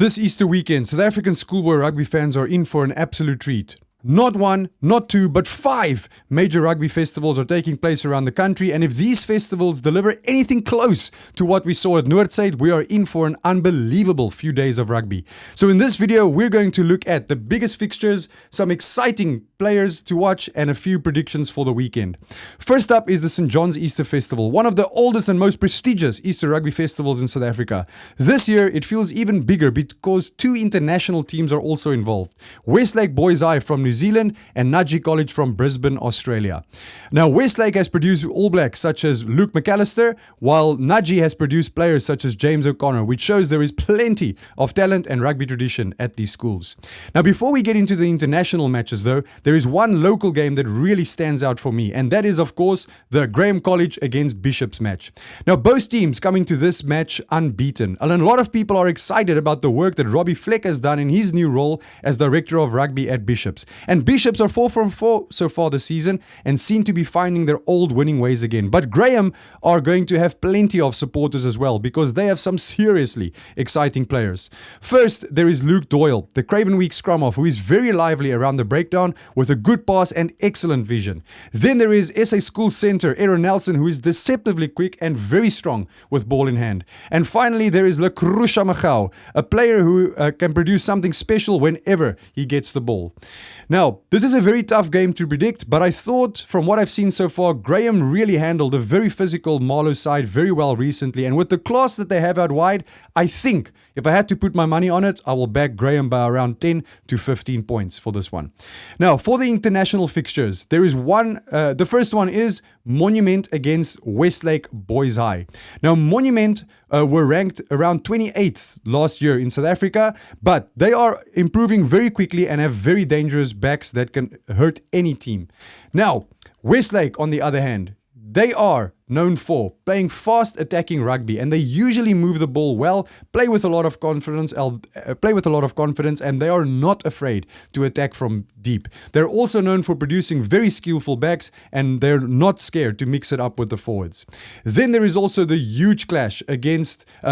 This Easter weekend, South African schoolboy rugby fans are in for an absolute treat. Not one, not two, but 5 major rugby festivals are taking place around the country, and if these festivals deliver anything close to what we saw at Noord, we are in for an unbelievable few days of rugby. So in this video, we're going to look at the biggest fixtures, some exciting players to watch, and a few predictions for the weekend. First up is the St. John's Easter Festival, one of the oldest and most prestigious Easter rugby festivals in South Africa. This year, it feels even bigger because 2 international teams are also involved. Westlake Boys High from New Zealand and Nudgee College from Brisbane, Australia. Now, Westlake has produced All Blacks such as Luke McAllister, while Nudgee has produced players such as James O'Connor, which shows there is plenty of talent and rugby tradition at these schools. Now, before we get into the international matches though, there is one local game that really stands out for me, and that is of course the Graeme College against Bishops match. Now, both teams coming to this match unbeaten, and a lot of people are excited about the work that Robbie Fleck has done in his new role as Director of Rugby at Bishops. And Bishops are 4 from 4 so far this season and seem to be finding their old winning ways again. But Graeme are going to have plenty of supporters as well because they have some seriously exciting players. First, there is Luke Doyle, the Craven Week scrum half, who is very lively around the breakdown with a good pass and excellent vision. Then there is SA School Centre Aaron Nelson, who is deceptively quick and very strong with ball in hand. And finally, there is Lekrusha Magau, a player who can produce something special whenever he gets the ball. Now, this is a very tough game to predict, but I thought from what I've seen so far, Graeme really handled a very physical Marlow side very well recently, and with the class that they have out wide, I think if I had to put my money on it, I will back Graeme by around 10 to 15 points for this one. Now, for the international fixtures, there is one, the first one is Monument against Westlake Boys High. Now, Monument were ranked around 28th last year in South Africa, but they are improving very quickly and have very dangerous backs that can hurt any team. Now, Westlake, on the other hand, they are known for playing fast attacking rugby, and they usually move the ball well, play with a lot of confidence, and they are not afraid to attack from deep. They're also known for producing very skillful backs, and they're not scared to mix it up with the forwards. Then there is also the huge clash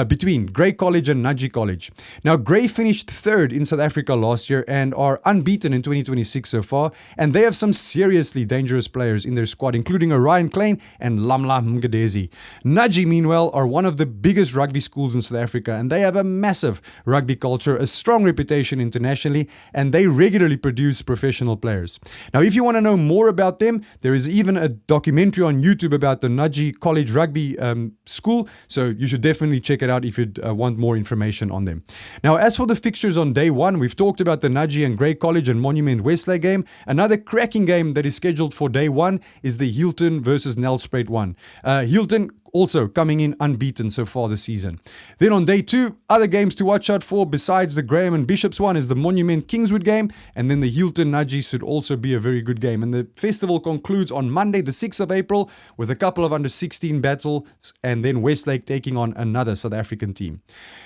between Grey College and Nudgee College. Now, Grey finished 3rd in South Africa last year and are unbeaten in 2026 so far, and they have some seriously dangerous players in their squad, including Orion Klein and Lamla Mgadezi. Nudgee, meanwhile, are one of the biggest rugby schools in South Africa, and they have a massive rugby culture, a strong reputation internationally, and they regularly produce professional players. Now, if you want to know more about them, there is even a documentary on YouTube about the Nudgee College rugby school, so you should definitely check it out if you want more information on them. Now, as for the fixtures on day 1, we've talked about the Nudgee and Grey College and Monument Westlake game. Another cracking game that is scheduled for day 1 is the Hilton versus Nelspruit one. Hilton also coming in unbeaten so far this season. Then on day 2, other games to watch out for besides the Graeme and Bishops one is the Monument Kingswood game, and then the Hilton Nudgee should also be a very good game. And the festival concludes on Monday the 6th of April with a couple of under 16 battles, and then Westlake taking on another South African team.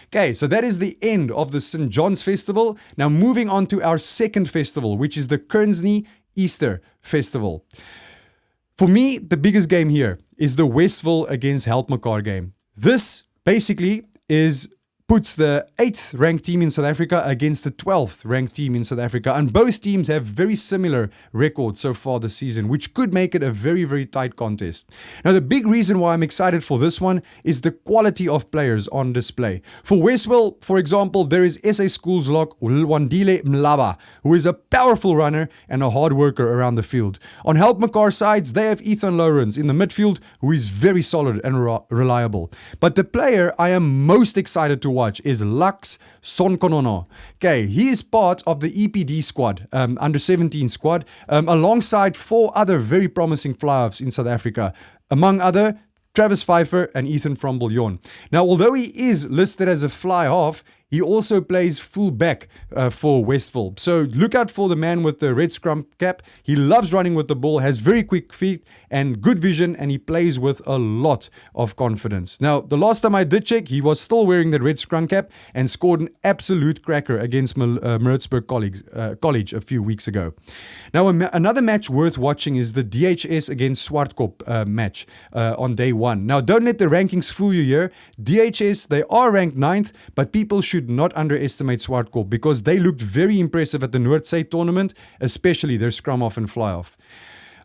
Okay, so that is the end of the St. John's Festival. Now moving on to our second festival, which is the Kearsney Easter Festival. For me, the biggest game here is the Westville against Helpmekaar game. This basically puts the 8th ranked team in South Africa against the 12th ranked team in South Africa, and both teams have very similar records so far this season, which could make it a very, very tight contest. Now, the big reason why I'm excited for this one is the quality of players on display. For Westville, for example, there is SA Schools lock Lwandile Mlaba, who is a powerful runner and a hard worker around the field. On Helpmekaar sides, they have Ethan Lawrence in the midfield, who is very solid and reliable. But the player I am most excited to watch is Lux Sonkonono. Okay, he is part of the EPD squad, under 17 squad, alongside 4 other very promising fly-offs in South Africa, among other Travis Pfeiffer and Ethan from Bouillon. Now, although he is listed as a fly-half, he also plays full back for Westville. So look out for the man with the red scrum cap. He loves running with the ball, has very quick feet and good vision, and he plays with a lot of confidence. Now, the last time I did check, he was still wearing the red scrum cap and scored an absolute cracker against Maritzburg College a few weeks ago. Now, another match worth watching is the DHS against Swartkop match on day 1. Now, don't let the rankings fool you here. DHS, they are ranked 9th, but people should should not underestimate Swartkorp because they looked very impressive at the Noord tournament, especially their scrum off and fly off.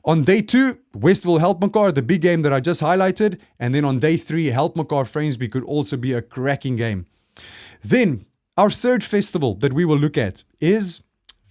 On day 2, Westville Helpmekaar, the big game that I just highlighted. And then on day 3, Helpmekaar Frainsby could also be a cracking game. Then, our third festival that we will look at is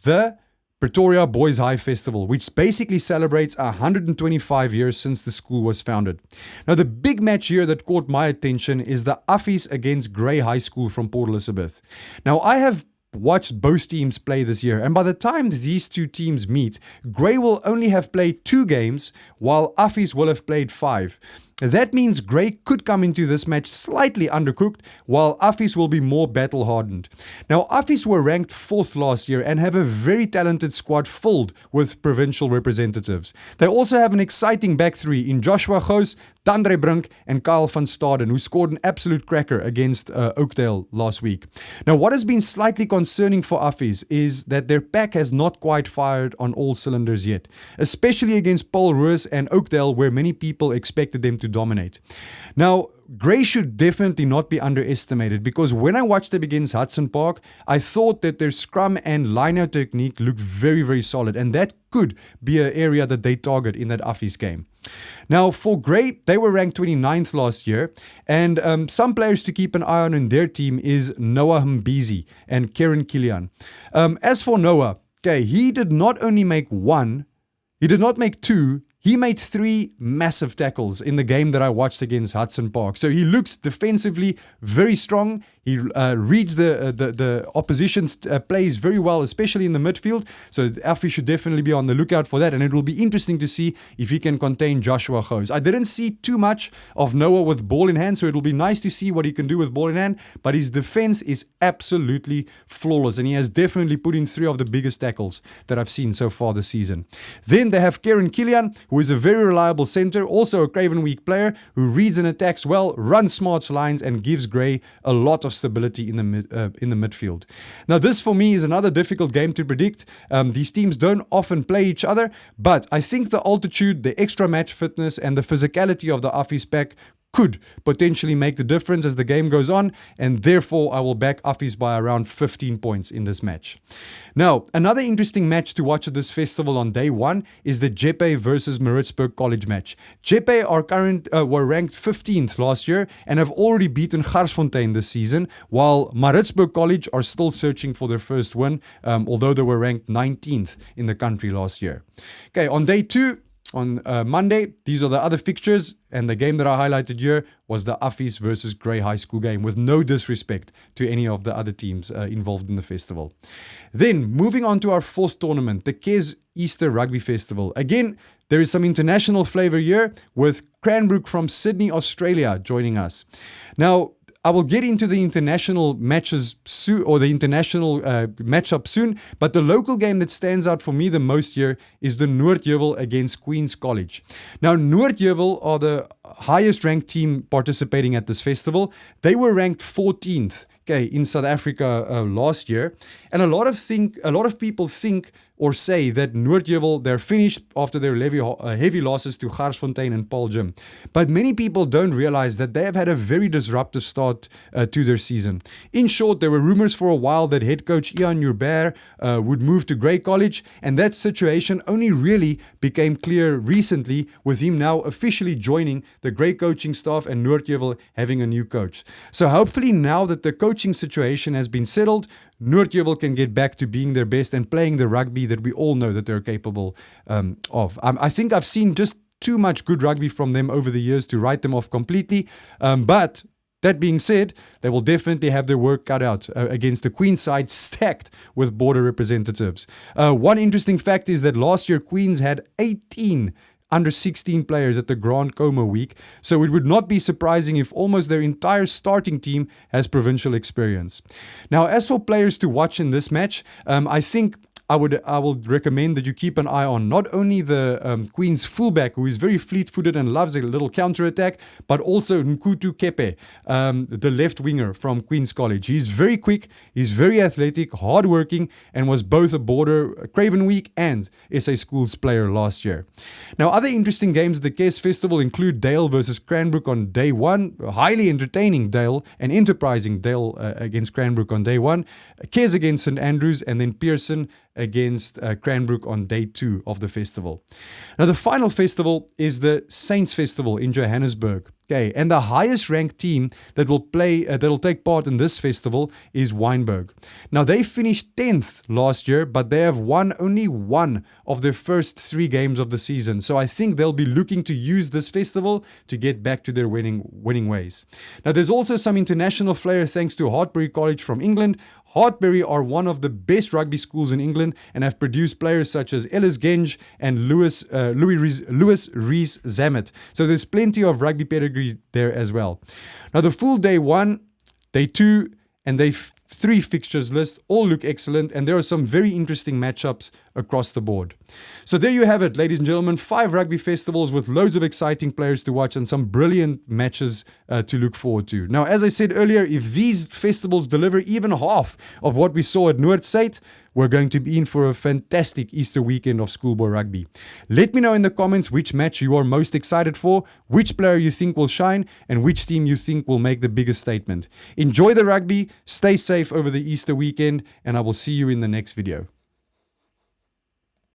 the Pretoria Boys High Festival, which basically celebrates 125 years since the school was founded. Now, the big match here that caught my attention is the Affies against Grey High School from Port Elizabeth. Now, I have watched both teams play this year, and by the time these two teams meet, Grey will only have played 2 games, while Affies will have played 5. That means Grey could come into this match slightly undercooked, while Affies will be more battle-hardened. Now, Affies were ranked 4th last year and have a very talented squad filled with provincial representatives. They also have an exciting back 3 in Joshua Gous, Tandre Brink, and Kyle van Staden, who scored an absolute cracker against Oakdale last week. Now, what has been slightly concerning for Affies is that their pack has not quite fired on all cylinders yet, especially against Paul Roos and Oakdale, where many people expected them to dominate. Now, Grey should definitely not be underestimated because when I watched them against Hudson Park, I thought that their scrum and line-out technique looked very, very solid, and that could be an area that they target in that Affies game. Now, for Grey, they were ranked 29th last year, and some players to keep an eye on in their team is Noah Mbizi and Kieran Killian. As for Noah, okay, he did not only make 1, he did not make 2, he made 3 massive tackles in the game that I watched against Hudson Park. So he looks defensively very strong. He reads the opposition's plays very well, especially in the midfield. So Affies should definitely be on the lookout for that. And it will be interesting to see if he can contain Joshua Gous. I didn't see too much of Noah with ball in hand, so it will be nice to see what he can do with ball in hand. But his defense is absolutely flawless. And he has definitely put in 3 of the biggest tackles that I've seen so far this season. Then they have Kieran Killian, who is a very reliable center, also a Craven Week player who reads and attacks well, runs smart lines, and gives Grey a lot of stability in the midfield. Now, this for me is another difficult game to predict. These teams don't often play each other, but I think the altitude, the extra match fitness, and the physicality of the Affies pack could potentially make the difference as the game goes on, and therefore I will back Affies by around 15 points in this match. Now, another interesting match to watch at this festival on day 1 is the Jeppe versus Maritzburg College match. Jeppe were ranked 15th last year and have already beaten Garsfontein this season, while Maritzburg College are still searching for their first win, although they were ranked 19th in the country last year. Okay, on day 2, on Monday, these are the other fixtures, and the game that I highlighted here was the Affies versus Grey High School game, with no disrespect to any of the other teams involved in the festival. Then, moving on to our 4th tournament, the Kearsney Easter Rugby Festival. Again, there is some international flavor here, with Cranbrook from Sydney, Australia joining us. Now, I will get into the international matches soon, or the international matchup soon, but the local game that stands out for me the most here is the Noordheuwel against Queen's College. Now, Noordheuwel are the highest ranked team participating at this festival. They were ranked 14th, in South Africa last year, and a lot of people think or say that Noordheuwel, they're finished after their heavy losses to Garsfontein and Paul Jim. But many people don't realize that they have had a very disruptive start to their season. In short, there were rumors for a while that head coach Ian Urbert would move to Grey College, and that situation only really became clear recently, with him now officially joining the Grey coaching staff and Noordheuwel having a new coach. So hopefully now that the coaching situation has been settled, Noordheuwel can get back to being their best and playing the rugby that we all know that they're capable of. I think I've seen just too much good rugby from them over the years to write them off completely. But that being said, they will definitely have their work cut out against the Queen's side stacked with border representatives. One interesting fact is that last year Queens had 18 under 16 players at the Grand Coma week, so it would not be surprising if almost their entire starting team has provincial experience. Now, as for players to watch in this match, I think I will recommend that you keep an eye on not only the Queen's fullback, who is very fleet-footed and loves a little counter-attack, but also Nkutu Kepe, the left winger from Queen's College. He's very quick, he's very athletic, hardworking, and was both a border Craven Week and SA Schools player last year. Now, other interesting games at the Kes Festival include Dale versus Cranbrook on day one, highly entertaining Dale and enterprising Dale against Cranbrook on day one, Kes against St Andrews, and then Pearson against Cranbrook on day 2 of the festival. Now, the final festival is the Saints Festival in Johannesburg. Okay, and the highest ranked team that will take part in this festival is Wynberg. Now, they finished 10th last year, but they have won only one of their first 3 games of the season. So I think they'll be looking to use this festival to get back to their winning ways. Now, there's also some international flair thanks to Hartpury College from England. Hartpury are one of the best rugby schools in England and have produced players such as Ellis Genge and Louis Rees-Zammit. So there's plenty of rugby pedigree there as well. Now, the full day 1, day 2, and day 3 fixtures list all look excellent, and there are some very interesting matchups across the board. So there you have it, ladies and gentlemen, 5 rugby festivals with loads of exciting players to watch and some brilliant matches to look forward to. Now, as I said earlier, if these festivals deliver even half of what we saw at Noord, we're going to be in for a fantastic Easter weekend of schoolboy rugby. Let me know in the comments which match you are most excited for, which player you think will shine, and which team you think will make the biggest statement. Enjoy the rugby, stay safe over the Easter weekend, and I will see you in the next video.